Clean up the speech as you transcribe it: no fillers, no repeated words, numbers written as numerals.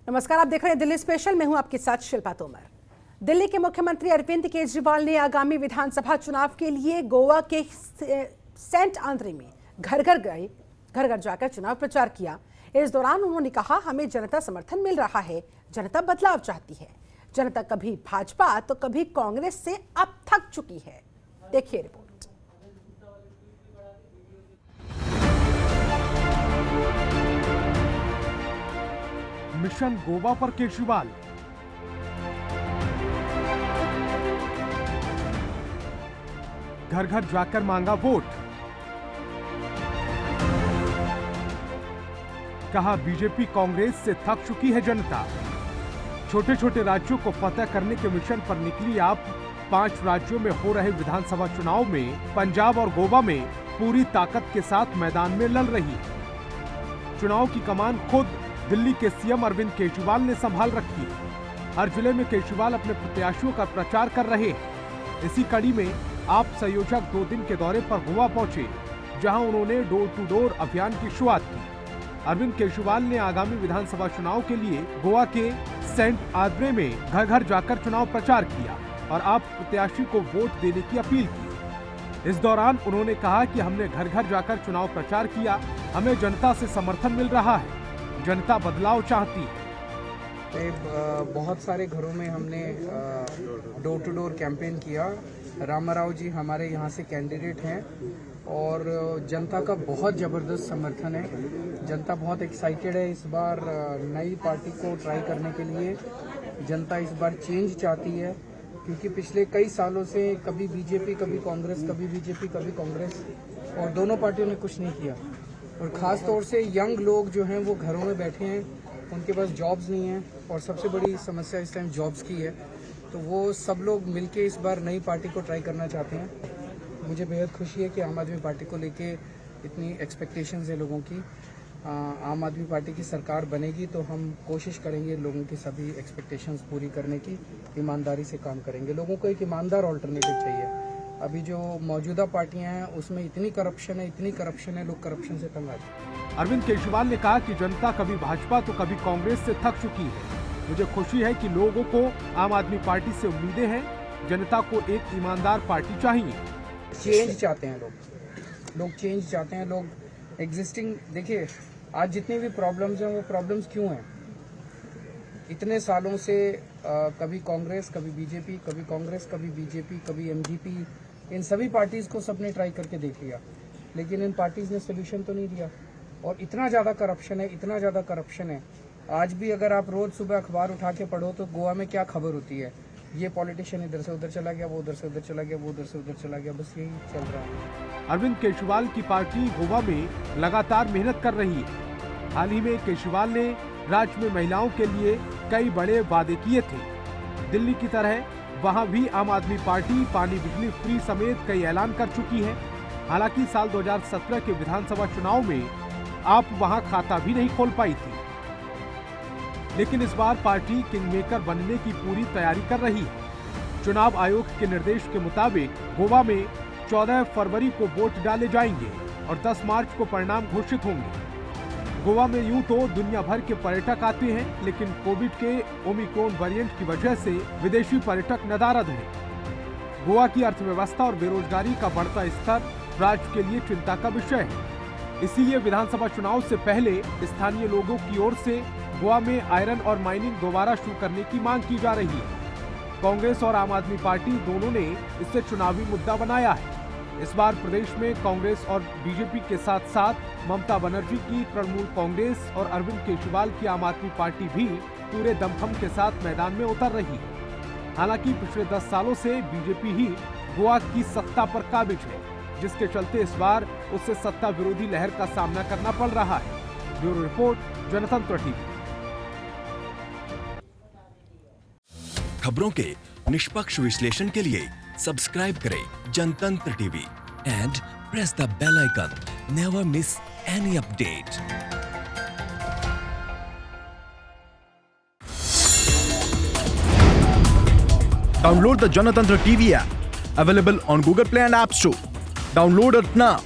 नमस्कार, आप देख रहे हैं दिल्ली स्पेशल। मैं हूं आपके साथ शिल्पा तोमर। दिल्ली के मुख्यमंत्री अरविंद केजरीवाल ने आगामी विधानसभा चुनाव के लिए गोवा के सेंट आंद्रे में घर घर जाकर चुनाव प्रचार किया। इस दौरान उन्होंने कहा, हमें जनता समर्थन मिल रहा है, जनता बदलाव चाहती है। जनता कभी भाजपा तो कभी कांग्रेस से अब थक चुकी है। देखिए रिपोर्ट। मिशन गोवा पर केजरीवाल। घर घर जाकर मांगा वोट। कहा, बीजेपी कांग्रेस से थक चुकी है जनता। छोटे छोटे राज्यों को फतह करने के मिशन पर निकली आप 5 राज्यों में हो रहे विधानसभा चुनाव में पंजाब और गोवा में पूरी ताकत के साथ मैदान में लड़ रही। चुनाव की कमान खुद दिल्ली के सीएम अरविंद केजरीवाल ने संभाल रखी। हर जिले में केजरीवाल अपने प्रत्याशियों का प्रचार कर रहे हैं। इसी कड़ी में आप संयोजक 2 दिन के दौरे पर गोवा पहुंचे, जहां उन्होंने डोर टू डोर अभियान की शुरुआत की। अरविंद केजरीवाल ने आगामी विधानसभा चुनाव के लिए गोवा के सेंट आंद्रे में घर घर जाकर चुनाव प्रचार किया और आप प्रत्याशी को वोट देने की अपील की। इस दौरान उन्होंने कहा कि हमने घर घर जाकर चुनाव प्रचार किया, हमें जनता से समर्थन मिल रहा है, जनता बदलाव चाहती है। बहुत सारे घरों में हमने डोर टू डोर कैंपेन किया। रामाराव जी हमारे यहाँ से कैंडिडेट हैं और जनता का बहुत ज़बरदस्त समर्थन है। जनता बहुत एक्साइटेड है इस बार नई पार्टी को ट्राई करने के लिए। जनता इस बार चेंज चाहती है, क्योंकि पिछले कई सालों से कभी बीजेपी कभी कांग्रेस, कभी बीजेपी कभी कांग्रेस, और दोनों पार्टियों ने कुछ नहीं किया। और ख़ास तौर से यंग लोग जो हैं वो घरों में बैठे हैं, उनके पास जॉब्स नहीं हैं और सबसे बड़ी समस्या इस टाइम जॉब्स की है। तो वो सब लोग मिलके इस बार नई पार्टी को ट्राई करना चाहते हैं। मुझे बेहद खुशी है कि आम आदमी पार्टी को लेके इतनी एक्सपेक्टेशंस है लोगों की। आम आदमी पार्टी की सरकार बनेगी तो हम कोशिश करेंगे लोगों की सभी एक्सपेक्टेशंस पूरी करने की, ईमानदारी से काम करेंगे। लोगों को एक ईमानदार ऑल्टरनेटिव चाहिए। अभी जो मौजूदा पार्टियां हैं उसमें इतनी करप्शन है, लोग करप्शन से तंग आ जाते। अरविंद केजरीवाल ने कहा कि जनता कभी भाजपा तो कभी कांग्रेस से थक चुकी है। मुझे खुशी है कि लोगों को आम आदमी पार्टी से उम्मीदें हैं। जनता को एक ईमानदार पार्टी चाहिए। चेंज चाहते हैं लोग चेंज चाहते हैं। लोग एग्जिस्टिंग, देखिए आज जितनी भी प्रॉब्लम्स हैं वो प्रॉब्लम्स क्यों हैं? इतने सालों से कभी कांग्रेस कभी बीजेपी, कभी कांग्रेस कभी बीजेपी, कभी एमजीपी, इन सभी पार्टीज को सबने ट्राई करके देख लिया, लेकिन इन पार्टीज ने सोल्यूशन तो नहीं दिया। और इतना ज़्यादा करप्शन है। आज भी अगर आप रोज सुबह अखबार उठा के पढ़ो तो गोवा में क्या खबर होती है, ये पॉलिटिशियन इधर से उधर चला गया, वो उधर से उधर चला गया, वो उधर से उधर चला गया, बस यही चल रहा है। अरविंद केजरीवाल की पार्टी गोवा में लगातार मेहनत कर रही है। हाल ही में केजरीवाल ने राज्य में महिलाओं के लिए कई बड़े वादे किए थे। दिल्ली की तरह वहां भी आम आदमी पार्टी पानी बिजली फ्री समेत कई ऐलान कर चुकी है। हालांकि साल 2017 के विधानसभा चुनाव में आप वहां खाता भी नहीं खोल पाई थी, लेकिन इस बार पार्टी किंग मेकर बनने की पूरी तैयारी कर रही है। चुनाव आयोग के निर्देश के मुताबिक गोवा में 14 फरवरी को वोट डाले जाएंगे और 10 मार्च को परिणाम घोषित होंगे। गोवा में यूं तो दुनिया भर के पर्यटक आते हैं, लेकिन कोविड के ओमिक्रॉन वेरिएंट की वजह से विदेशी पर्यटक नदारद हैं। गोवा की अर्थव्यवस्था और बेरोजगारी का बढ़ता स्तर राज्य के लिए चिंता का विषय है। इसीलिए विधानसभा चुनाव से पहले स्थानीय लोगों की ओर से गोवा में आयरन और माइनिंग दोबारा शुरू करने की मांग की जा रही है। कांग्रेस और आम आदमी पार्टी दोनों ने इसे चुनावी मुद्दा बनाया है। इस बार प्रदेश में कांग्रेस और बीजेपी के साथ साथ ममता बनर्जी की तृणमूल कांग्रेस और अरविंद केजरीवाल की आम आदमी पार्टी भी पूरे दमखम के साथ मैदान में उतर रही है। हालांकि पिछले 10 सालों से बीजेपी ही गोवा की सत्ता पर काबिज है, जिसके चलते इस बार उससे सत्ता विरोधी लहर का सामना करना पड़ रहा है। Bureau report, Janatantra TV. खबरों के निष्पक्ष विश्लेषण के लिए सब्सक्राइब करें Janatantra TV and press the bell icon. Never miss any update. Download the Janatantra TV app, available on Google Play and App Store. Download it now.